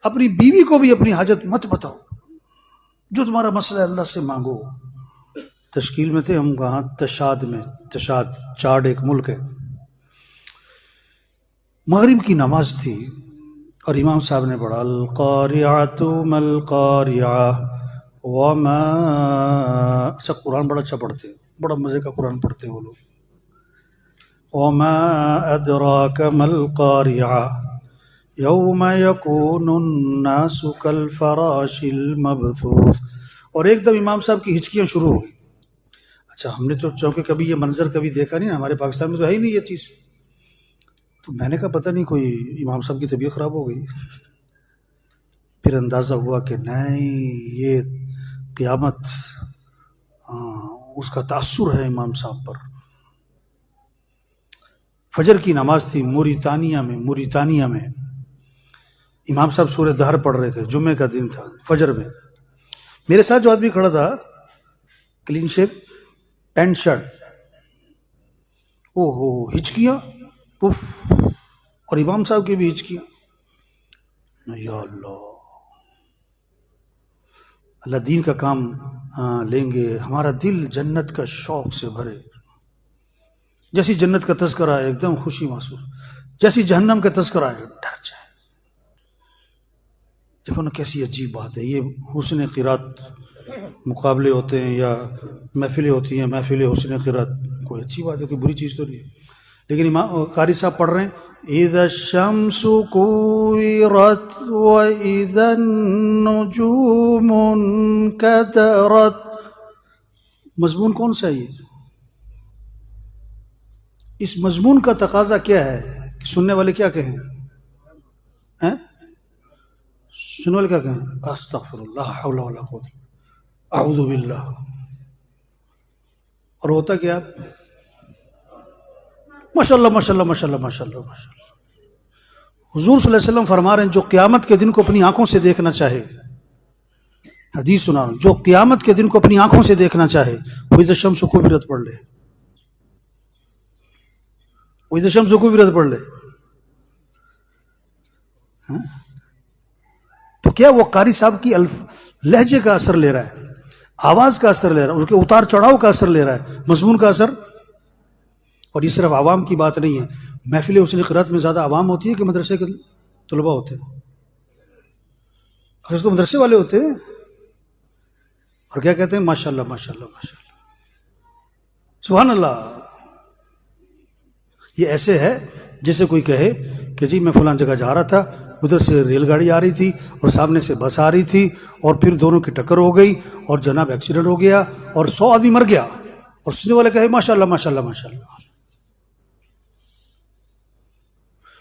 اپنی بیوی کو بھی اپنی حاجت مت بتاؤ، جو تمہارا مسئلہ ہے اللہ سے مانگو۔ تشکیل میں تھے ہم، کہاں تشاد میں، تشاد چاڈ ایک ملک ہے۔ مغرب کی نماز تھی اور امام صاحب نے پڑھا القاریعۃ ما القاریعہ وما، اچھا قرآن بڑا اچھا پڑھتے ہیں، بڑا مزے کا قرآن پڑھتے ہیں وہ لوگ۔ وما ادراک ما القاریعہ یوم یکون الناس کالفراش المبثوث۔ اور ایک دم امام صاحب کی ہچکیاں شروع ہو گئی۔ اچھا ہم نے تو چونکہ کبھی یہ منظر کبھی دیکھا نہیں نا، ہمارے پاکستان میں تو ہے ہی نہیں یہ چیز، تو میں نے کہا پتہ نہیں کوئی امام صاحب کی طبیعت خراب ہو گئی۔ پھر اندازہ ہوا کہ نہیں، یہ قیامت، اس کا تاثر ہے امام صاحب پر۔ فجر کی نماز تھی موریتانیہ میں امام صاحب سورہ دہر پڑھ رہے تھے، جمعے کا دن تھا، فجر میں۔ میرے ساتھ جو آدمی کھڑا تھا، کلین شیپ، پینٹ شرٹ، او ہو ہچکیاں، اف، اور امام صاحب کی بھی ہچکیاں۔ یا اللہ، اللہ دین کا کام لیں گے، ہمارا دل جنت کا شوق سے بھرے۔ جیسی جنت کا تذکرہ ہے ایک دم خوشی محسوس، جیسی جہنم کا تذکرہ ہے ڈر جائے۔ دیکھو نا کیسی عجیب بات ہے، یہ حسن قرات مقابلے ہوتے ہیں یا محفلیں ہوتی ہیں، محفل حسن قرات، کوئی اچھی بات ہے، کوئی بری چیز تو نہیں ہے، لیکن امام قاری صاحب پڑھ رہے ہیں اذا الشمس کوورت واذا النجوم انکدرت۔ مضمون کون سا ہے یہ؟ اس مضمون کا تقاضا کیا ہے کہ سننے والے کیا کہیں؟ سننے والے کیا کہیں؟ استغفر اللہ حول ولا قوت اعوذ باللہ، اور ہوتا کیا؟ ماشاء اللہ ماشاء اللہ ماشاء اللہ ماشاء اللہ ماشاء اللہ۔ حضور صلی اللہ علیہ وسلم فرما رہے ہیں جو قیامت کے دن کو اپنی آنکھوں سے دیکھنا چاہے، حدیث سنا رہا ہوں، جو قیامت کے دن کو اپنی آنکھوں سے دیکھنا چاہے وہ اذا الشمس کوورت پڑھ لے، وہ اذا الشمس کوورت پڑھ لے۔ تو کیا وہ قاری صاحب کی لہجے کا اثر لے رہا ہے، آواز کا اثر لے رہا ہے، اس کے اتار چڑھاؤ کا اثر لے رہا ہے، مضمون کا اثر؟ اور یہ صرف عوام کی بات نہیں ہے، محفل حسن قرات میں زیادہ عوام ہوتی ہے کہ مدرسے کے طلباء ہوتے ہیں؟ اس کو مدرسے والے ہوتے ہیں، اور کیا کہتے ہیں؟ ماشاء اللہ ماشاء اللہ ماشاء اللہ سبحان اللہ۔ یہ ایسے ہے جیسے کوئی کہے کہ جی میں فلاں جگہ جا رہا تھا، ادھر سے ریل گاڑی آ رہی تھی اور سامنے سے بس آ رہی تھی، اور پھر دونوں کی ٹکر ہو گئی اور جناب ایکسیڈنٹ ہو گیا اور 100 آدمی مر گیا، اور سننے والے کہے ماشاء اللہ ماشاء اللہ ماشاء اللہ۔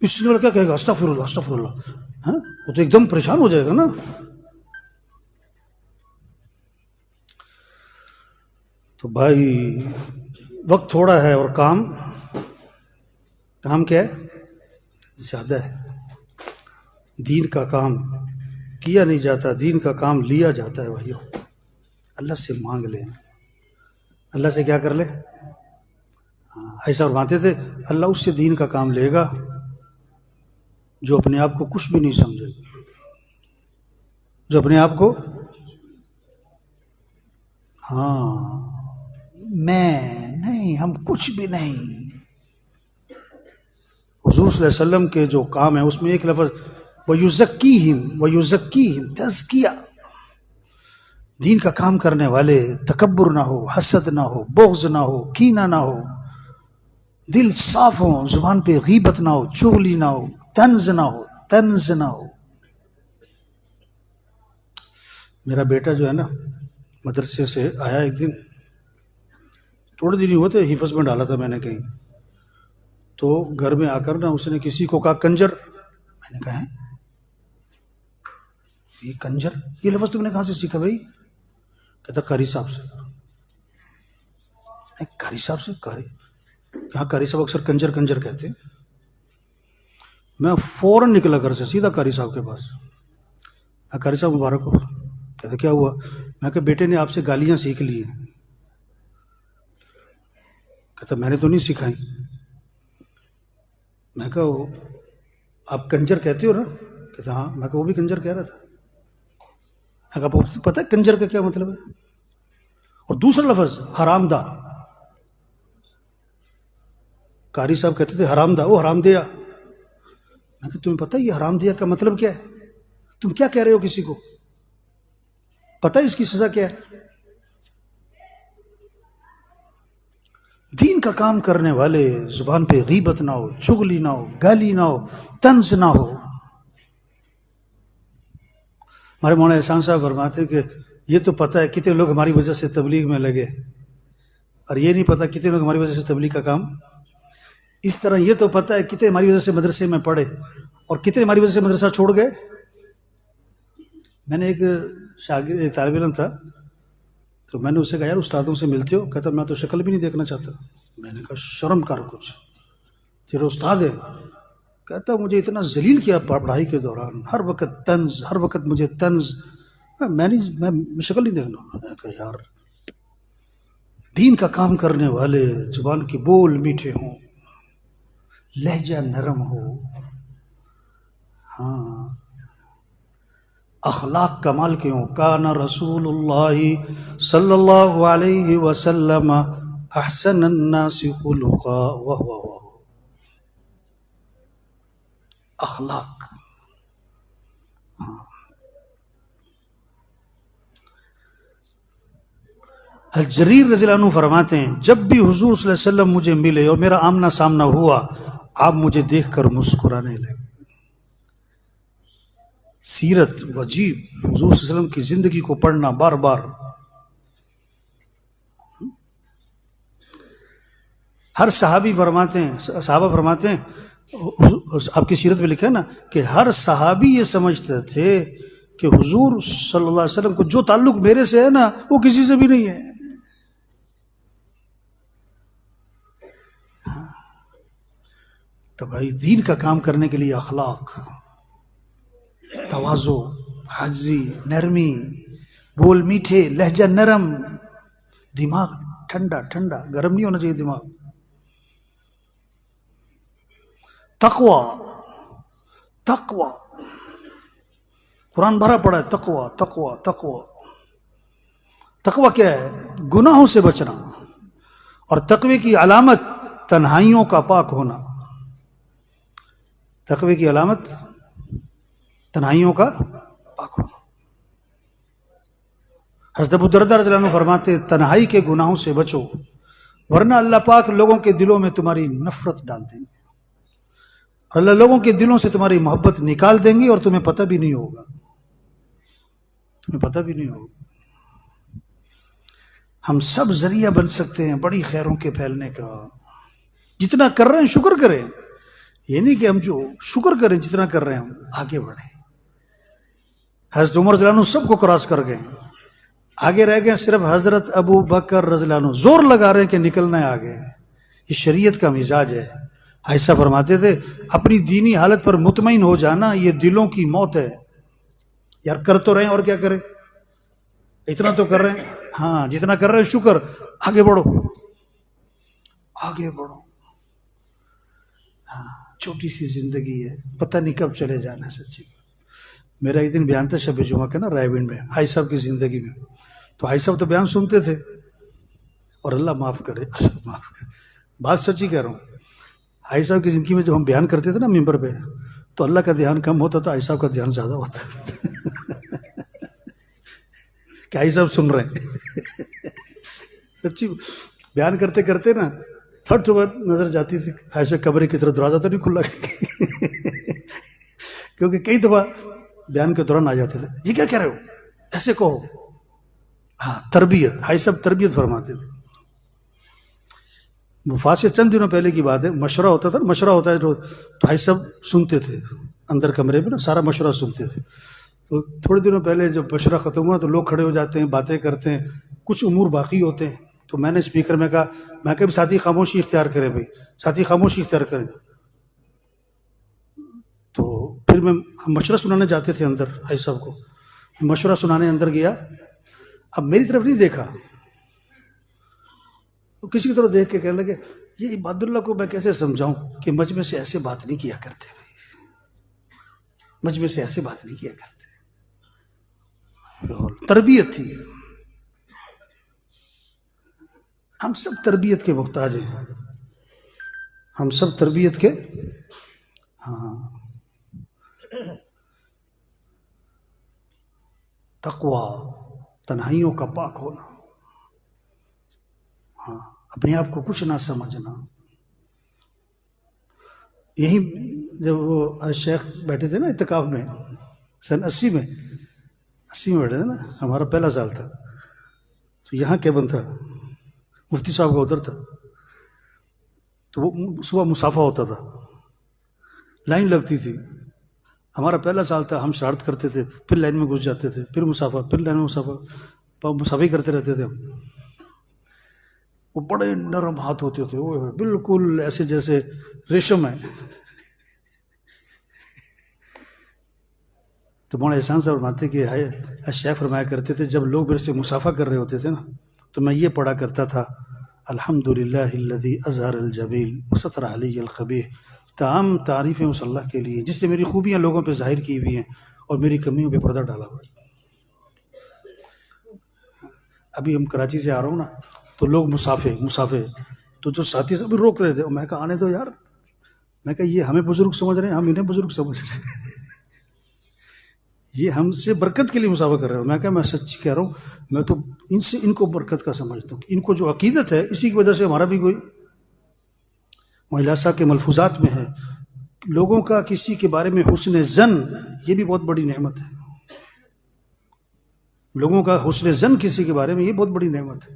اس سننے والا کیا کہے گا؟ استغفر اللہ استغفر اللہ۔ وہ تو ایک دم پریشان ہو جائے گا نا۔ تو بھائی وقت تھوڑا ہے اور کام کیا ہے؟ زیادہ ہے۔ دین کا کام کیا نہیں جاتا، دین کا کام لیا جاتا ہے بھائیو۔ اللہ سے مانگ لیں، اللہ سے کیا کر لے؟ ایسا فرماتے تھے اللہ اس سے دین کا کام لے گا جو اپنے آپ کو کچھ بھی نہیں سمجھے گا، جو اپنے آپ کو میں نہیں، ہم کچھ بھی نہیں۔ حضور صلی اللہ علیہ وسلم کے جو کام ہے اس میں ایک لفظ وَيُزَكِّيهِمْ تزکیہ۔ دین کا کام کرنے والے تکبر نہ ہو، حسد نہ ہو، بغض نہ ہو، کینہ نہ ہو، دل صاف ہو، زبان پہ غیبت نہ ہو، چغلی نہ ہو، طنز نہ ہو۔ میرا بیٹا جو ہے نا مدرسے سے آیا ایک دن، تھوڑے دن ہی ہوتے، حفظ میں ڈالا تھا میں نے کہیں، تو گھر میں آ کر نا اس نے کسی کو کہا کنجر۔ میں نے کہا یہ کنجر، یہ لفظ تم نے کہاں سے سیکھا بھائی؟ کہتا قاری صاحب سے۔ قاری صاحب سے؟ کہاں قاری صاحب اکثر کنجر کنجر کہتے ہیں۔ میں فوراً نکلا گھر سے سیدھا قاری صاحب کے پاس۔ میں قاری صاحب مبارک ہو۔ کہتا کیا ہوا؟ میں کہ بیٹے نے آپ سے گالیاں سیکھ لی ہیں۔ کہتا میں نے تو نہیں سکھائی۔ میں کہا آپ کنجر کہتے ہو نا؟ کہتے ہاں. میں کہا وہ بھی کنجر کہہ رہا تھا. میں کہا پتہ ہے کنجر کا کیا مطلب ہے؟ اور دوسرا لفظ حرام دہ. قاری صاحب کہتے تھے حرام دہ، وہ حرام دیا. میں کہ تمہیں پتہ ہے یہ حرام دیا کا مطلب کیا ہے؟ تم کیا کہہ رہے ہو کسی کو؟ پتہ ہے اس کی سزا کیا ہے؟ دین کا کام کرنے والے زبان پہ غیبت نہ ہو، چغلی نہ ہو، گالی نہ ہو، طنز نہ ہو. ہمارے مولانا احسان صاحب فرماتے کہ یہ تو پتہ ہے کتنے لوگ ہماری وجہ سے تبلیغ میں لگے، اور یہ نہیں پتہ کتنے لوگ ہماری وجہ سے تبلیغ کا کام. اس طرح یہ تو پتہ ہے کتنے ہماری وجہ سے مدرسے میں پڑھے اور کتنے ہماری وجہ سے مدرسہ چھوڑ گئے. میں نے ایک شاگرد، ایک طالب علم تھا، تو میں نے اسے کہا یار استادوں سے ملتے ہو؟ کہتا میں تو شکل بھی نہیں دیکھنا چاہتا. میں نے کہا شرم کر کچھ، تیرے استاد ہے. کہتا مجھے اتنا ذلیل کیا پڑھائی کے دوران، ہر وقت طنز، ہر وقت مجھے طنز. میں شکل نہیں دیکھنا. میں کہا یار دین کا کام کرنے والے زبان کے بول میٹھے ہوں، لہجہ نرم ہو، ہاں اخلاق کمال کے ہوں. کان رسول اللہ صلی اللہ علیہ وسلم احسن الناس خلقا وهو اخلاق. جریر رضی اللہ عنہ فرماتے ہیں جب بھی حضور صلی اللہ علیہ وسلم مجھے ملے اور میرا آمنا سامنا ہوا، آپ مجھے دیکھ کر مسکرانے لگے. سیرت وجیب حضور صلی اللہ علیہ وسلم کی زندگی کو پڑھنا بار بار. ہر صحابی فرماتے ہیں، صحابہ فرماتے ہیں، آپ کی سیرت میں لکھا ہے نا کہ ہر صحابی یہ سمجھتے تھے کہ حضور صلی اللہ علیہ وسلم کو جو تعلق میرے سے ہے نا وہ کسی سے بھی نہیں ہے. تو بھائی دین کا کام کرنے کے لیے اخلاق، تواضع، عاجزی، نرمی، بول میٹھے، لہجہ نرم، دماغ ٹھنڈا ٹھنڈا، گرم نہیں ہونا چاہیے دماغ. تقوی، تقوی قرآن بھرا پڑا ہے. تقوی تقوی تقوی. تقوی کیا ہے؟ گناہوں سے بچنا. اور تقوی کی علامت تنہائیوں کا پاک ہونا. تقوی کی علامت تنہائیوں کا پاک ہونا. حضرت ابو درداء رضی اللہ عنہ فرماتے تنہائی کے گناہوں سے بچو ورنہ اللہ پاک لوگوں کے دلوں میں تمہاری نفرت ڈال دیں گے، اللہ لوگوں کے دلوں سے تمہاری محبت نکال دیں گے اور تمہیں پتہ بھی نہیں ہوگا. تمہیں پتہ بھی نہیں ہوگا. ہم سب ذریعہ بن سکتے ہیں بڑی خیروں کے پھیلنے کا. جتنا کر رہے ہیں شکر کریں. یہ نہیں کہ ہم جو شکر کریں جتنا کر رہے ہیں ہم آگے بڑھیں. حضرت عمر رضی اللہ عنہ سب کو کراس کر گئے، آگے رہ گئے صرف حضرت ابو بکر رضی اللہ عنہ زور لگا رہے ہیں کہ نکلنا ہے آگے. یہ شریعت کا مزاج ہے. ایسا فرماتے تھے اپنی دینی حالت پر مطمئن ہو جانا یہ دلوں کی موت ہے. یار کر تو رہے ہیں اور کیا کریں، اتنا تو کر رہے ہیں، ہاں جتنا کر رہے ہیں شکر. آگے بڑھو آگے بڑھو. ہاں چھوٹی سی زندگی ہے، پتہ نہیں کب چلے جانا ہے. سچی میرا ایک دن بیان تھا شب جمعہ کا نا رائے ونڈ میں، حاجی صاحب کی زندگی میں. تو حاجی صاحب تو بیان سنتے تھے، اور اللہ معاف کرے معاف کرے بات سچی کہہ رہا ہوں. حاجی صاحب کی زندگی میں جب ہم بیان کرتے تھے نا ممبر پہ تو اللہ کا دھیان کم ہوتا تھا، حاجی صاحب کا دھیان زیادہ ہوتا کہ حاجی صاحب سن رہے ہیں. سچی بیان کرتے کرتے نا پھٹ نظر جاتی تھی حاجی صاحب کمرے کی طرف، دروازہ تو نہیں کھلا کیونکہ کئی دفعہ بیان کے دوران آ جاتے تھے یہ کیا کہہ رہے ہو، ایسے کہو. ہاں تربیت، حاجی صاحب تربیت فرماتے تھے. وفات سے چند دنوں پہلے کی بات ہے، مشورہ ہوتا تھا، مشورہ ہوتا ہے تو حاجی صاحب سنتے تھے اندر کمرے میں نا، سارا مشورہ سنتے تھے. تو تھوڑے دنوں پہلے جب مشورہ ختم ہوا تو لوگ کھڑے ہو جاتے ہیں، باتیں کرتے ہیں، کچھ امور باقی ہوتے ہیں. تو میں نے اسپیکر میں کہا، میں کہ ساتھی خاموشی اختیار کریں بھائی، ساتھی خاموشی اختیار کریں. تو پھر ہم مشورہ سنانے جاتے تھے اندر، حاجی صاحب کو مشورہ سنانے اندر گیا. اب میری طرف نہیں دیکھا، تو کسی کی طرف دیکھ کے کہنے لگے یہ عباد اللہ کو میں کیسے سمجھاؤں کہ مجھ میں سے ایسے بات نہیں کیا کرتے بھائی. مجمع سے ایسے بات نہیں کیا کرتے. تربیت تھی. ہم سب تربیت کے محتاج ہیں. ہم سب تربیت کے. ہاں. تقویٰ، تنہائیوں کا پاک ہونا. ہاں. اپنے آپ کو کچھ نہ سمجھنا. یہی جب وہ شیخ بیٹھے تھے نا اعتکاف میں سن 80 میں بیٹھے تھے نا، ہمارا پہلا سال تھا. تو یہاں کیا بن تھا، مفتی صاحب کا ادھر تھا. تو وہ صبح مسافہ ہوتا تھا، لائن لگتی تھی. ہمارا پہلا سال تھا، ہم شرارت کرتے تھے، پھر لائن میں گھس جاتے تھے، پھر مسافہ، پھر لائن میں مسافہ، مسافہ کرتے رہتے تھے ہم. وہ بڑے نرم ہاتھ ہوتے تھے، وہ بالکل ایسے جیسے ریشم ہے. تو مولانا احسان صاحب فرماتے کہ شیخ فرمایا کرتے تھے جب لوگ میرے سے مسافہ کر رہے ہوتے تھے نا تو میں یہ پڑھا کرتا تھا، الحمدللہ الذی اظہر الجمیل وستر علی القبیح. تمام تعریفیں اس اللہ کے لیے جس نے میری خوبیاں لوگوں پہ ظاہر کی ہوئی ہیں اور میری کمیوں پہ پردہ ڈالا ہوا ہے. ابھی ہم کراچی سے آ رہا ہوں نا تو لوگ مسافے تو جو ساتھی سب روک رہے تھے، میں کہا آنے دو یار. میں کہا یہ ہمیں بزرگ سمجھ رہے ہیں، ہم انہیں بزرگ سمجھ رہے ہیں. یہ ہم سے برکت کے لیے مسافہ کر رہے ہو. میں کہا میں سچ کہہ رہا ہوں، میں تو ان کو برکت کا سمجھتا ہوں. ان کو جو عقیدت ہے اسی کی وجہ سے ہمارا بھی کوئی مہلاسا کے ملفوظات میں ہے لوگوں کا کسی کے بارے میں حسن ظن، یہ بھی بہت بڑی نعمت ہے. لوگوں کا حسن ظن کسی کے بارے میں یہ بہت بڑی نعمت ہے.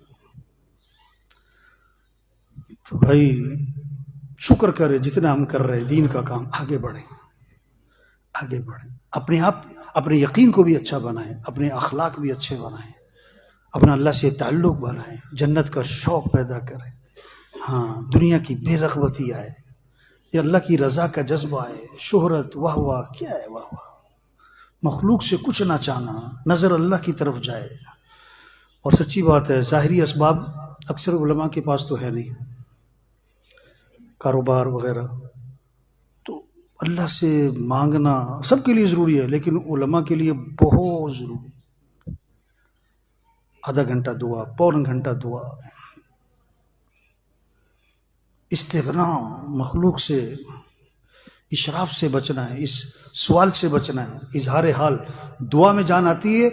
تو بھائی شکر کرے جتنا ہم کر رہے ہیں دین کا کام، آگے بڑھیں. اپنے آپ اپنے یقین کو بھی اچھا بنائیں، اپنے اخلاق بھی اچھے بنائیں، اپنا اللہ سے تعلق بنائیں، جنت کا شوق پیدا کریں. ہاں. دنیا کی بے رغبتی آئے، یہ اللہ کی رضا کا جذبہ آئے. شہرت، واہ واہ، کیا ہے واہ واہ، مخلوق سے کچھ نہ چاہنا، نظر اللہ کی طرف جائے. اور سچی بات ہے ظاہری اسباب اکثر علماء کے پاس تو ہے نہیں، کاروبار وغیرہ. تو اللہ سے مانگنا سب کے لیے ضروری ہے لیکن علماء کے لیے بہت ضروری. آدھا گھنٹہ دعا، پونا گھنٹہ دعا. استغنا، مخلوق سے اشراف سے بچنا ہے، اس سوال سے بچنا ہے. اظہار حال دعا میں جان آتی ہے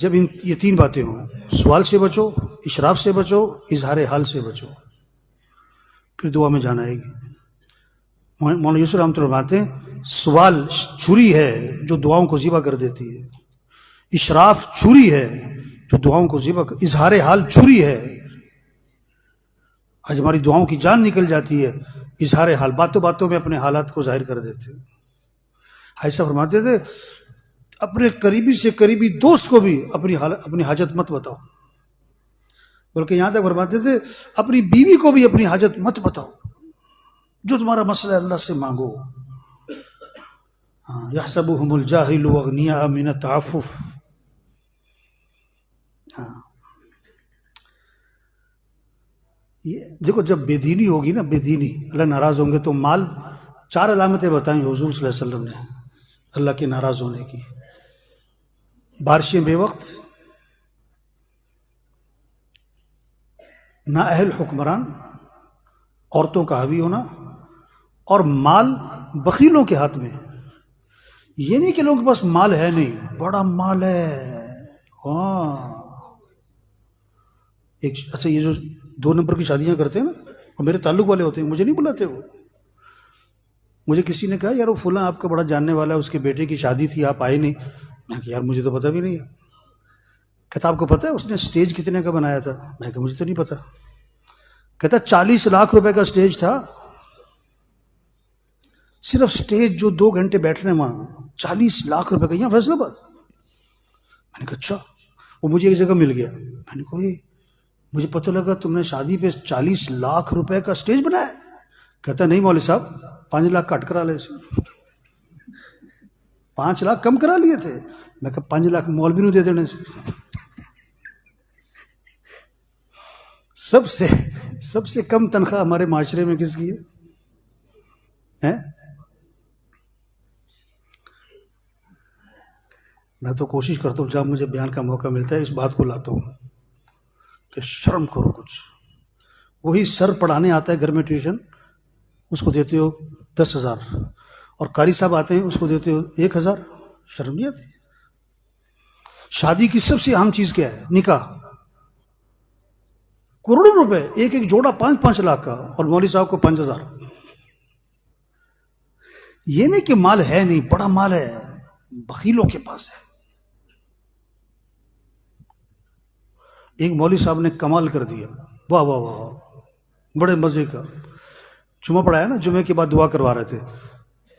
جب یہ 3 باتیں ہوں. سوال سے بچو، اشراف سے بچو، اظہار حال سے بچو، پھر دعا میں جان آئے گی. مولانا یوسف رحمۃ اللہ فرماتے ہیں سوال چھری ہے جو دعاؤں کو ذبح کر دیتی ہے، اشراف چھری ہے جو دعاؤں کو ذبح اظہار حال چھری ہے. آج ہماری دعاؤں کی جان نکل جاتی ہے. اظہار حال، باتوں باتوں میں اپنے حالات کو ظاہر کر دیتے. ایسا فرماتے تھے اپنے قریبی سے قریبی دوست کو بھی اپنی حاجت مت بتاؤ، بلکہ یہاں تک فرماتے تھے اپنی بیوی کو بھی اپنی حاجت مت بتاؤ. جو تمہارا مسئلہ ہے اللہ سے مانگو. یحسبهم الجاہل اغنیاء من التعفف. یہ دیکھو جب بے دینی ہوگی نا، بے دینی، اللہ ناراض ہوں گے تو مال 4 علامتیں بتائیں حضور صلی اللہ علیہ وسلم نے اللہ کے ناراض ہونے کی. بارشیں بے وقت، نااہل حکمران، عورتوں کا حاوی ہونا، اور مال بخیلوں کے ہاتھ میں. یہ نہیں کہ لوگوں کے پاس مال ہے نہیں، بڑا مال ہے. ہاں. اچھا یہ جو 2 نمبر کی شادیاں کرتے ہیں نا، اور میرے تعلق والے ہوتے ہیں، مجھے نہیں بلاتے. وہ مجھے کسی نے کہا یار وہ فلاں آپ کا بڑا جاننے والا ہے، اس کے بیٹے کی شادی تھی آپ آئے نہیں. میں کہ یار مجھے تو پتہ بھی نہیں ہے. کہتا آپ کو پتہ ہے اس نے اسٹیج کتنے کا بنایا تھا؟ میں کہ مجھے تو نہیں پتہ. کہتا 40 لاکھ روپے کا اسٹیج تھا، صرف اسٹیج جو 2 گھنٹے بیٹھنے وہاں 40 لاکھ روپے کا، یہاں فیصلہ بات. میں نے کہا اچھا. وہ مجھے ایک جگہ مل گیا. میں نے کہا مجھے پتہ لگا تم نے شادی پہ 40 لاکھ روپے کا اسٹیج بنایا. کہتا نہیں مولوی صاحب 5 لاکھ کٹ کرا لے. 5 لاکھ کم کرا لیے تھے. میں کہا 5 لاکھ مولوی نو دے دینے سے. سب سے کم تنخواہ ہمارے معاشرے میں کس کی ہے؟ میں تو کوشش کرتا ہوں جب مجھے بیان کا موقع ملتا ہے اس بات کو لاتا ہوں کہ شرم کرو کچھ. وہی سر پڑھانے آتا ہے گھر میں ٹیوشن، اس کو دیتے ہو 10,000، اور قاری صاحب آتے ہیں اس کو دیتے ہو 1,000. شرم نہیں آتی؟ شادی کی سب سے اہم چیز کیا ہے؟ نکاح. کروڑوں روپے، ایک ایک جوڑا 5-5 لاکھ کا، اور مولوی صاحب کو 5,000. یہ نہیں کہ مال ہے نہیں، بڑا مال ہے، بخیلوں کے پاس ہے. ایک مولوی صاحب نے کمال کر دیا، واہ واہ واہ، بڑے مزے کا. جمعہ پڑھایا نا، جمعے کے بعد دعا کروا رہے تھے،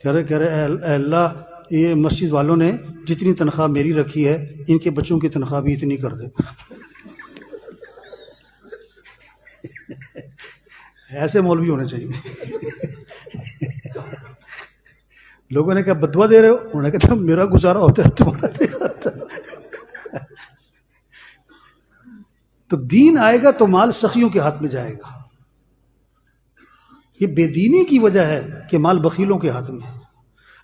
کہہ رہے اے اللہ، یہ مسجد والوں نے جتنی تنخواہ میری رکھی ہے ان کے بچوں کی تنخواہ بھی اتنی کر دے. ایسے مولوی ہونے چاہیے. لوگوں نے کہا بدوا دے رہے ہو؟ انہوں نے کہا میرا گزارا ہوتا ہے تمہارا نہیں ہوتا. تو دین آئے گا تو مال سخیوں کے ہاتھ میں جائے گا. یہ بے دینی کی وجہ ہے کہ مال بخیلوں کے ہاتھ میں ہے.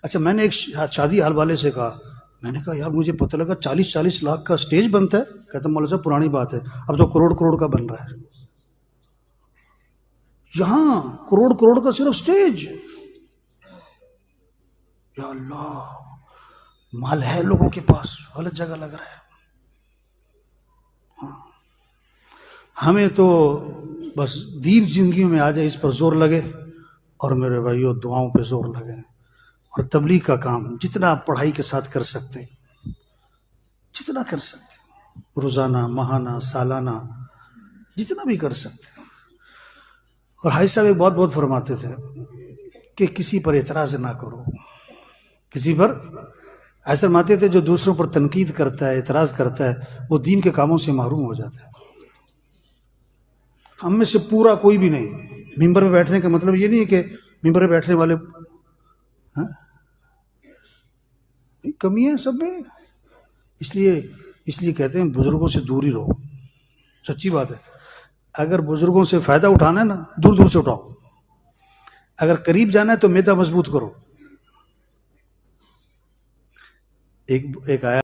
اچھا، میں نے ایک شادی حال والے سے کہا، میں نے کہا یار مجھے پتہ لگا 40-40 لاکھ کا سٹیج بنتا ہے. کہتا مولانا صاحب پرانی بات ہے، اب تو کروڑ کا بن رہا ہے. یہاں کروڑ کا صرف سٹیج. یا اللہ، مال ہے لوگوں کے پاس، غلط جگہ لگ رہا ہے. ہمیں تو بس دین زندگیوں میں آ جائے اس پر زور لگے، اور میرے بھائیوں دعاؤں پہ زور لگے، اور تبلیغ کا کام جتنا پڑھائی کے ساتھ کر سکتے ہیں، جتنا کر سکتے ہیں، روزانہ، ماہانہ، سالانہ، جتنا بھی کر سکتے ہیں. اور حاجی صاحب ایک بہت فرماتے تھے کہ کسی پر اعتراض نہ کرو. کسی پر ایسا فرماتے تھے جو دوسروں پر تنقید کرتا ہے، اعتراض کرتا ہے، وہ دین کے کاموں سے محروم ہو جاتا ہے. ہم میں سے پورا کوئی بھی نہیں. ممبر پہ بیٹھنے کا مطلب یہ نہیں ہے کہ ممبر پہ بیٹھنے والے کمی ہے سب میں. اس لیے کہتے ہیں بزرگوں سے دور ہی رہو. سچی بات ہے. اگر بزرگوں سے فائدہ اٹھانا ہے نا، دور سے اٹھاؤ. اگر قریب جانا ہے تو میدا مضبوط کرو. ایک آیا